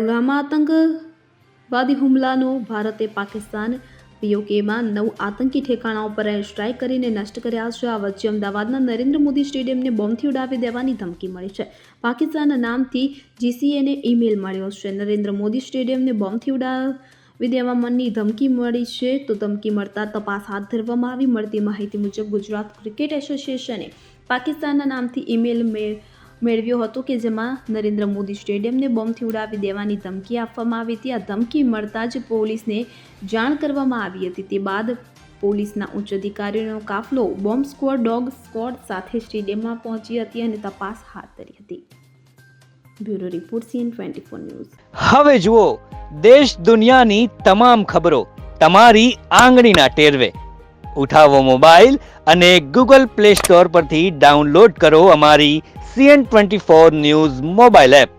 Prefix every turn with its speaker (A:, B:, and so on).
A: પહલગામમાં આતંકવાદી હુમલાનો ભારતે પાકિસ્તાન પીઓકેમાં 9 આતંકી ઠેકાણાઓ પર એર સ્ટ્રાઇક કરીને નષ્ટ કર્યા છે. આ વચ્ચે અમદાવાદના નરેન્દ્ર મોદી સ્ટેડિયમને બોમ્બથી ઉડાવી દેવાની ધમકી મળી છે. પાકિસ્તાનના નામથી જીસીએને ઈમેલ મળ્યો છે. નરેન્દ્ર મોદી સ્ટેડિયમને બોમ્બથી ઉડાવી દેવાની ધમકી મળી છે. તો ધમકી મળતા તપાસ હાથ ધરવામાં આવી. મળતી માહિતી મુજબ ગુજરાત ક્રિકેટ એસોસિએશને પાકિસ્તાનના નામથી ઈમેલ મેળવ્યો હતો કે જેમાં નરેન્દ્ર મોદી સ્ટેડિયમને બોમ્બથી ઉડાવી દેવાની ધમકી આપવામાં આવી હતી. આ ધમકી મળતા જ પોલીસને જાણ કરવામાં આવી હતી. તે બાદ પોલીસના ઉચ્ચ અધિકારીઓનો કાફલો બોમ્બ સ્ક્વોડ, ડોગ સ્ક્વોડ સાથે સ્ટેડિયમમાં પહોંચી હતી અને તપાસ હાથ ધરી હતી. Bureau report CN24 news.
B: હવે જુઓ દેશ દુનિયાની તમામ ખબરો તમારી આંગળીના ટેરવે. ઉઠાવો મોબાઈલ અને Google Play Store પરથી ડાઉનલોડ કરો અમારી CN24 ન્યૂઝ મોબાઈલ એપ.